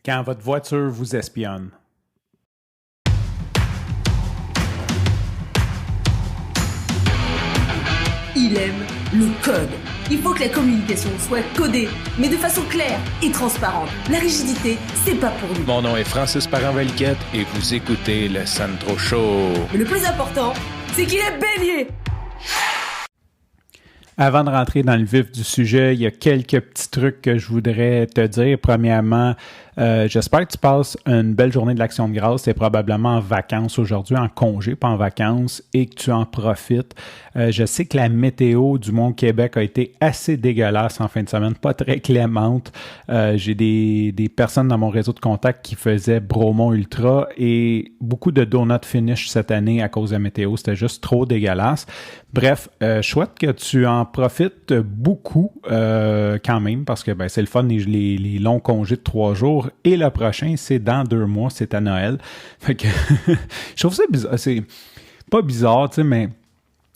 Quand votre voiture vous espionne. Il aime le code. Il faut que la communication soit codée, mais de façon claire et transparente. La rigidité, c'est pas pour nous. Mon nom est Francis Parent-Valquette et vous écoutez le Sandro Show. Mais le plus important, c'est qu'il est bélier. Avant de rentrer dans le vif du sujet, il y a quelques petits trucs que je voudrais te dire. Premièrement, j'espère que tu passes une belle journée de l'Action de grâce. Tu es probablement en vacances aujourd'hui, en congé, pas en vacances, et que tu en profites. Je sais que la météo du Mont-Québec a été assez dégueulasse en fin de semaine, pas très clémente. J'ai des personnes dans mon réseau de contacts qui faisaient Bromont Ultra et beaucoup de donut finish cette année à cause de la météo. C'était juste trop dégueulasse. Bref, je souhaite que tu en profites beaucoup quand même parce que c'est le fun, les longs congés de 3 jours. Et le prochain, c'est dans 2 mois, c'est à Noël. Fait que je trouve ça bizarre. C'est pas bizarre, tu sais, mais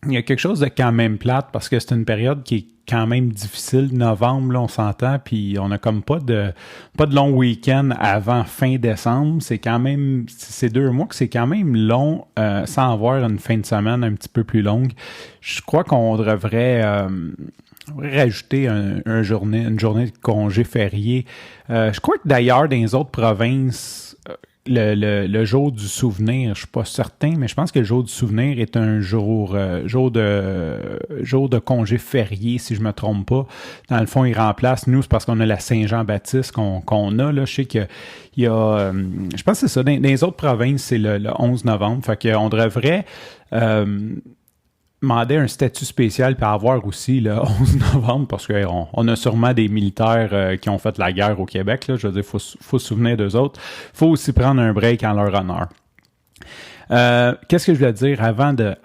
il y a quelque chose de quand même plate parce que c'est une période qui est quand même difficile. Novembre, là, on s'entend, puis on a comme pas de long week-end avant fin décembre. C'est quand même, c'est 2 mois que c'est quand même long sans avoir une fin de semaine un petit peu plus longue. Je crois qu'on devrait rajouter une journée de congé férié. Je crois que d'ailleurs, dans les autres provinces, le jour du souvenir, je suis pas certain, mais je pense que le jour du souvenir est un jour de congé férié, si je me trompe pas. Dans le fond, il remplace, nous, c'est parce qu'on a la Saint-Jean-Baptiste qu'on a, là. Je sais qu'il y a, je pense que c'est ça, dans les autres provinces, c'est le 11 novembre. Fait qu'on devrait demander un statut spécial puis avoir aussi le 11 novembre parce qu'on a sûrement des militaires qui ont fait la guerre au Québec. Là. Je veux dire, faut se souvenir d'eux autres. Il faut aussi prendre un break en leur honneur. Qu'est-ce que je voulais dire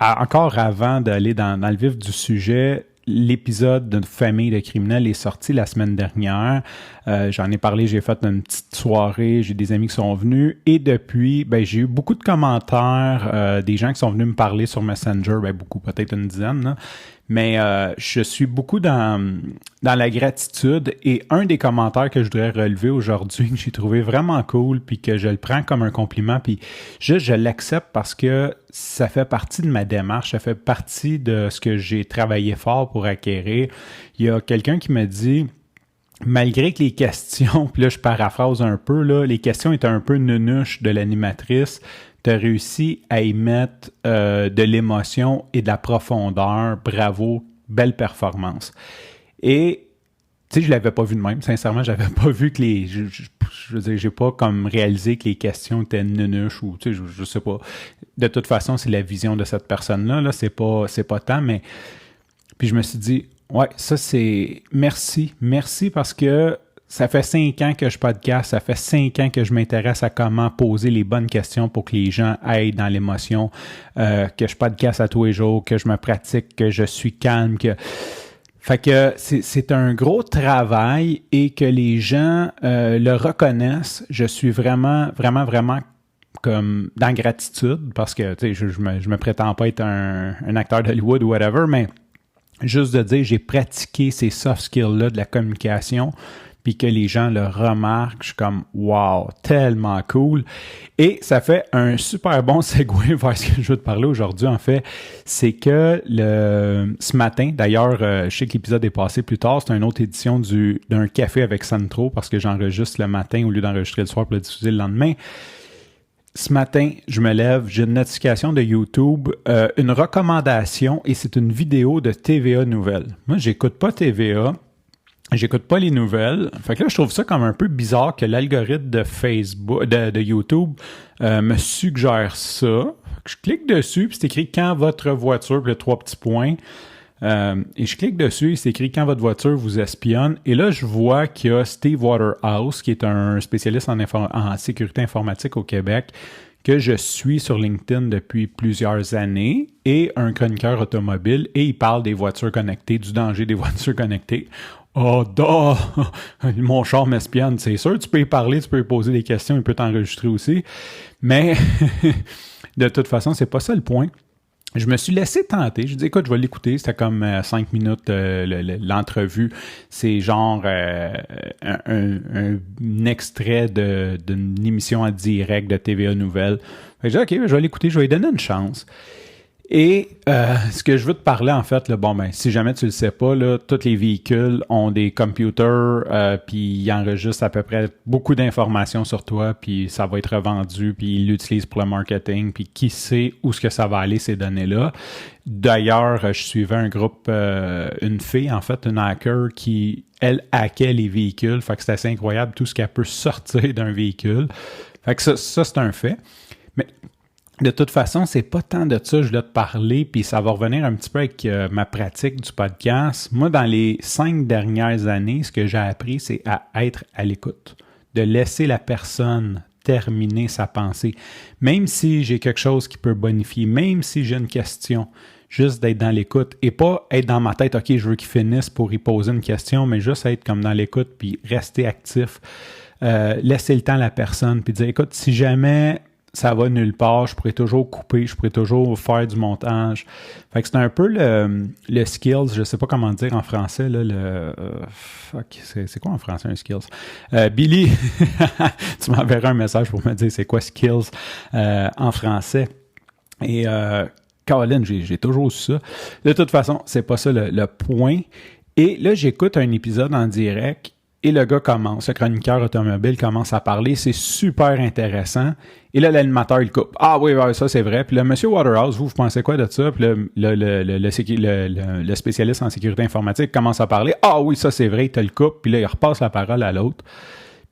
encore avant d'aller dans le vif du sujet? L'épisode de Famille de criminels est sorti la semaine dernière. J'en ai parlé, j'ai fait une petite soirée, j'ai des amis qui sont venus et depuis, j'ai eu beaucoup de commentaires, des gens qui sont venus me parler sur Messenger, beaucoup, peut-être une dizaine, là. Mais je suis beaucoup dans la gratitude et un des commentaires que je voudrais relever aujourd'hui, que j'ai trouvé vraiment cool puis que je le prends comme un compliment puis juste je l'accepte parce que ça fait partie de ma démarche, ça fait partie de ce que j'ai travaillé fort pour acquérir. Il y a quelqu'un qui me dit, malgré que les questions, puis là je paraphrase un peu, là, les questions étaient un peu nunuches de l'animatrice, tu as réussi à y mettre de l'émotion et de la profondeur. Bravo, belle performance. Et, tu sais, je l'avais pas vu de même. Sincèrement, j'avais pas vu que je veux dire, j'ai pas comme réalisé que les questions étaient nunuches ou, tu sais, je sais pas. De toute façon, c'est la vision de cette personne-là. Là, c'est pas tant, mais... Puis je me suis dit, ouais, ça c'est... Merci parce que ça fait 5 ans que je podcast, ça fait 5 ans que je m'intéresse à comment poser les bonnes questions pour que les gens aillent dans l'émotion, que je podcast à tous les jours, que je me pratique, que je suis calme, que... Fait que c'est un gros travail et que les gens le reconnaissent. Je suis vraiment comme dans gratitude parce que, tu sais, je me prétends pas être un acteur d'Hollywood ou whatever, mais juste de dire j'ai pratiqué ces soft skills-là de la communication puis que les gens le remarquent, je suis comme « wow, tellement cool ». Et ça fait un super bon segue vers ce que je veux te parler aujourd'hui, en fait. C'est que ce matin, d'ailleurs, je sais que l'épisode est passé plus tard, c'est une autre édition d'un café avec Sandro parce que j'enregistre le matin au lieu d'enregistrer le soir pour le diffuser le lendemain. Ce matin, je me lève, j'ai une notification de YouTube, une recommandation et c'est une vidéo de TVA Nouvelles. Moi, j'écoute pas TVA. J'écoute pas les nouvelles. Fait que là, je trouve ça comme un peu bizarre que l'algorithme de Facebook, de YouTube, me suggère ça. Je clique dessus, puis c'est écrit « Quand votre voiture », puis les 3 petits points. Et je clique dessus, et c'est écrit « Quand votre voiture vous espionne ». Et là, je vois qu'il y a Steve Waterhouse, qui est un spécialiste en sécurité informatique au Québec, que je suis sur LinkedIn depuis plusieurs années, et un chroniqueur automobile, et il parle des voitures connectées, du danger des voitures connectées. Oh, mon char m'espionne, c'est sûr. Tu peux y parler, tu peux y poser des questions, il peut t'enregistrer aussi. Mais de toute façon, c'est pas ça le point. je me suis laissé tenter. Je dis, écoute, je vais l'écouter. C'était comme 5 minutes l'entrevue. C'est genre un extrait d'une émission en direct de TVA Nouvelles. Fait que j'ai dit, OK, je vais l'écouter, je vais lui donner une chance. Et ce que je veux te parler, en fait, là, bon, ben, si jamais tu le sais pas, là, tous les véhicules ont des computers, puis ils enregistrent à peu près beaucoup d'informations sur toi, puis ça va être revendu, puis ils l'utilisent pour le marketing, puis qui sait où est-ce que ça va aller, ces données-là. D'ailleurs, je suivais un groupe, une fille, en fait, une hacker qui, elle, hackait les véhicules. Fait que c'est assez incroyable tout ce qu'elle peut sortir d'un véhicule. Fait que ça c'est un fait. Mais de toute façon, c'est pas tant de ça que je voulais te parler, puis ça va revenir un petit peu avec ma pratique du podcast. Moi, dans les 5 dernières années, ce que j'ai appris, c'est à être à l'écoute, de laisser la personne terminer sa pensée. Même si j'ai quelque chose qui peut bonifier, même si j'ai une question, juste d'être dans l'écoute et pas être dans ma tête, OK, je veux qu'il finisse pour y poser une question, mais juste être comme dans l'écoute puis rester actif. Laisser le temps à la personne puis dire, écoute, si jamais ça va nulle part, je pourrais toujours couper, je pourrais toujours faire du montage. Fait que c'est un peu le skills, je sais pas comment dire en français, là, c'est quoi en français un skills? Billy, tu m'enverras un message pour me dire c'est quoi skills en français. Et Caroline, j'ai toujours su ça. De toute façon, c'est pas ça le point. Et là, j'écoute un épisode en direct et le gars commence, le chroniqueur automobile commence à parler, c'est super intéressant. Et là, l'animateur, il coupe. Ah oui, ça c'est vrai. Puis là, Monsieur Waterhouse, vous pensez quoi de ça? Puis là, le spécialiste en sécurité informatique commence à parler. Ah oui, ça c'est vrai, il te le coupe. Puis là, il repasse la parole à l'autre.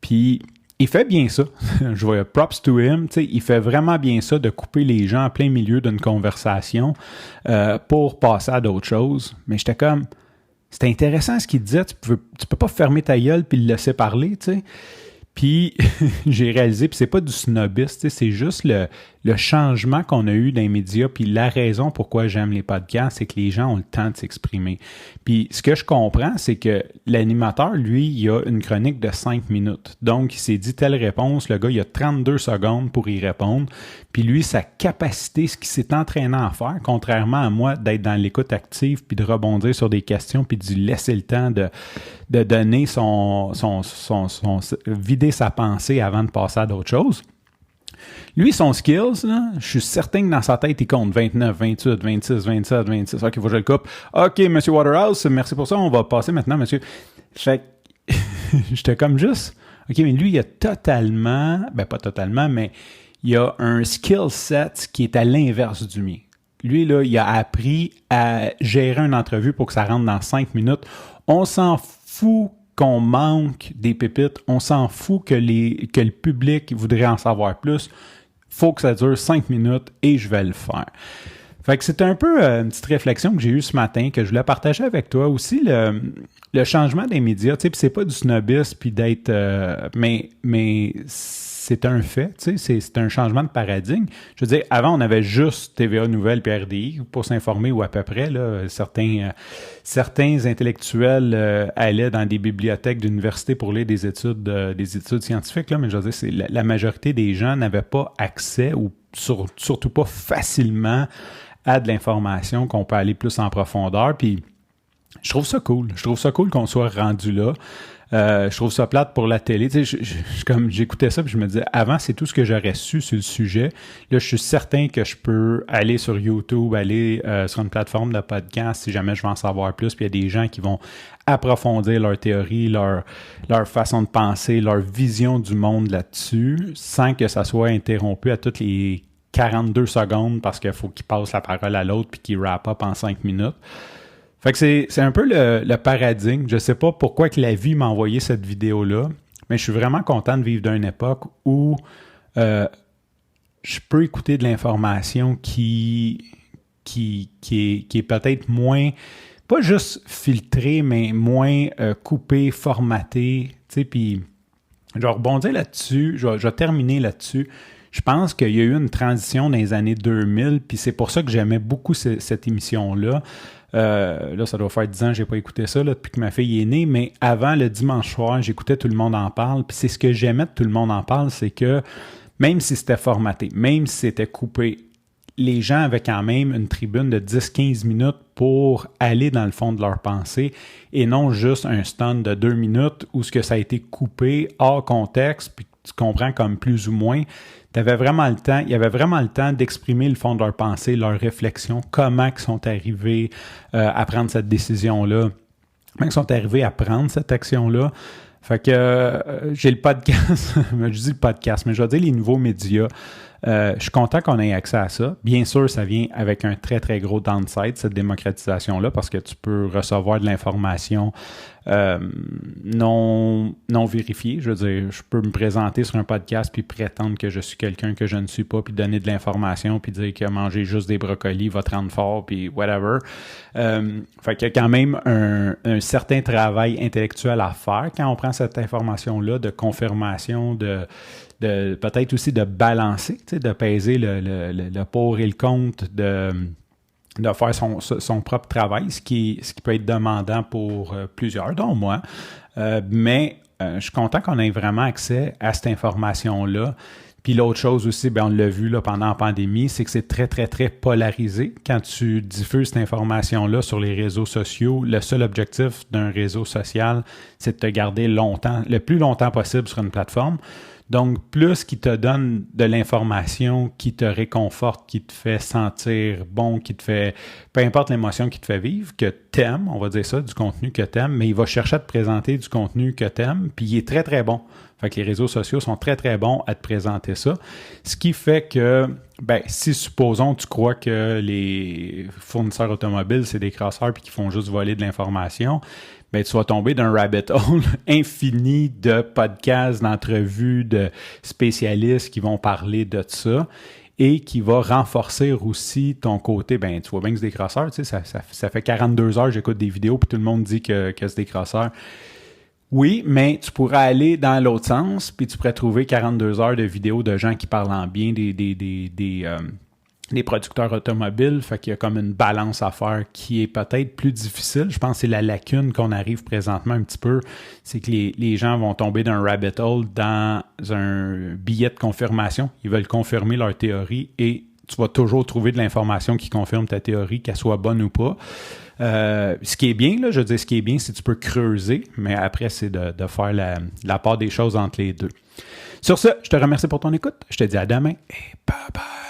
Puis il fait bien ça. Je vois props to him. Il fait vraiment bien ça de couper les gens en plein milieu d'une conversation pour passer à d'autres choses. Mais j'étais comme... C'était intéressant ce qu'il disait. Tu peux pas fermer ta gueule puis le laisser parler, tu sais. Puis j'ai réalisé, puis c'est pas du snobisme, c'est juste le changement qu'on a eu dans les médias, puis la raison pourquoi j'aime les podcasts, c'est que les gens ont le temps de s'exprimer. Puis ce que je comprends, c'est que l'animateur, lui, il a une chronique de 5 minutes. Donc, il s'est dit telle réponse, le gars, il a 32 secondes pour y répondre. Puis lui, sa capacité, ce qu'il s'est entraîné à faire, contrairement à moi, d'être dans l'écoute active, puis de rebondir sur des questions, puis de lui laisser le temps de donner vider sa pensée avant de passer à d'autres choses. Lui, son skills, là, je suis certain que dans sa tête, il compte 29, 28, 26, 27, 26. OK, il faut que je le coupe. OK, M. Waterhouse, merci pour ça. On va passer maintenant, monsieur. Fait que j'étais comme juste... OK, mais lui, il a totalement... Ben, pas totalement, mais il a un skill set qui est à l'inverse du mien. Lui, là, il a appris à gérer une entrevue pour que ça rentre dans 5 minutes. On s'en fout qu'on manque des pépites. On s'en fout que le public voudrait en savoir plus. Faut que ça dure 5 minutes et je vais le faire. Fait que c'est un peu une petite réflexion que j'ai eue ce matin, que je voulais partager avec toi. Aussi, le changement des médias, tu sais, puis c'est pas du snobisme, puis d'être... mais c'est un fait, tu sais, c'est un changement de paradigme. Je veux dire, avant, on avait juste TVA Nouvelles puis RDI pour s'informer, ou à peu près, là, certains intellectuels allaient dans des bibliothèques d'université pour lire des études scientifiques, là, mais je veux dire, la majorité des gens n'avaient pas accès, ou surtout pas facilement, à de l'information qu'on peut aller plus en profondeur, puis je trouve ça cool. Je trouve ça cool qu'on soit rendu là. Je trouve ça plate pour la télé. Tu sais, comme j'écoutais ça, puis je me disais, avant, c'est tout ce que j'aurais su sur le sujet. Là, je suis certain que je peux aller sur YouTube, aller sur une plateforme de podcast si jamais je veux en savoir plus. Puis il y a des gens qui vont approfondir leur théorie, leur façon de penser, leur vision du monde là-dessus, sans que ça soit interrompu à toutes les 42 secondes parce qu'il faut qu'il passe la parole à l'autre puis qu'il wrap up en 5 minutes. Fait que c'est un peu le paradigme. Je sais pas pourquoi que la vie m'a envoyé cette vidéo-là, mais je suis vraiment content de vivre d'une époque où je peux écouter de l'information qui est peut-être moins, pas juste filtrée, mais moins coupée, formatée. Tu sais, puis je vais rebondir là-dessus, je vais terminer là-dessus. Je pense qu'il y a eu une transition dans les années 2000, puis c'est pour ça que j'aimais beaucoup cette émission-là. Là, ça doit faire 10 ans que je n'ai pas écouté ça là, depuis que ma fille est née, mais avant, le dimanche soir, j'écoutais Tout le monde en parle, puis c'est ce que j'aimais de Tout le monde en parle, c'est que même si c'était formaté, même si c'était coupé, les gens avaient quand même une tribune de 10-15 minutes pour aller dans le fond de leur pensée et non juste un stun de 2 minutes où ce que ça a été coupé hors contexte, puis tu comprends comme plus ou moins. Il y avait vraiment le temps d'exprimer le fond de leur pensée, leur réflexion, comment ils sont arrivés à prendre cette décision-là, comment ils sont arrivés à prendre cette action-là. Fait que j'ai le podcast, je dis le podcast, mais je vais dire les nouveaux médias. Je suis content qu'on ait accès à ça. Bien sûr, ça vient avec un très, très gros downside, cette démocratisation-là, parce que tu peux recevoir de l'information non vérifiée. Je veux dire, je peux me présenter sur un podcast puis prétendre que je suis quelqu'un que je ne suis pas, puis donner de l'information, puis dire que manger juste des brocolis va te rendre fort, puis whatever. Fait qu'il y a quand même un certain travail intellectuel à faire quand on prend cette information-là de confirmation, de peut-être aussi de balancer, de peser le pour et le contre, de faire son propre travail, ce qui peut être demandant pour plusieurs, dont moi. Mais je suis content qu'on ait vraiment accès à cette information-là. Puis l'autre chose aussi, on l'a vu là, pendant la pandémie, c'est que c'est très, très, très polarisé. Quand tu diffuses cette information-là sur les réseaux sociaux, le seul objectif d'un réseau social, c'est de te garder le plus longtemps possible sur une plateforme. Donc, plus qu'il te donne de l'information qui te réconforte, qui te fait sentir bon, qui te fait, peu importe l'émotion qui te fait vivre, que t'aimes, on va dire ça, du contenu que t'aimes, mais il va chercher à te présenter du contenu que t'aimes, puis il est très, très bon. Fait que les réseaux sociaux sont très, très bons à te présenter ça. Ce qui fait que, si supposons tu crois que les fournisseurs automobiles, c'est des crasseurs puis qu'ils font juste voler de l'information, tu vas tomber d'un rabbit hole infini de podcasts, d'entrevues, de spécialistes qui vont parler de ça et qui va renforcer aussi ton côté. Tu vois bien que c'est des crosseurs, tu sais, ça fait 42 heures que j'écoute des vidéos puis tout le monde dit que c'est des crosseurs. Oui, mais tu pourrais aller dans l'autre sens puis tu pourrais trouver 42 heures de vidéos de gens qui parlent en bien des producteurs automobiles, fait qu'il y a comme une balance à faire qui est peut-être plus difficile. Je pense que c'est la lacune qu'on arrive présentement un petit peu, c'est que les gens vont tomber d'un rabbit hole dans un billet de confirmation. Ils veulent confirmer leur théorie et tu vas toujours trouver de l'information qui confirme ta théorie, qu'elle soit bonne ou pas. Ce qui est bien, là, je veux dire, ce qui est bien, c'est que tu peux creuser, mais après, c'est de faire la part des choses entre les deux. Sur ce, je te remercie pour ton écoute. Je te dis à demain et bye bye.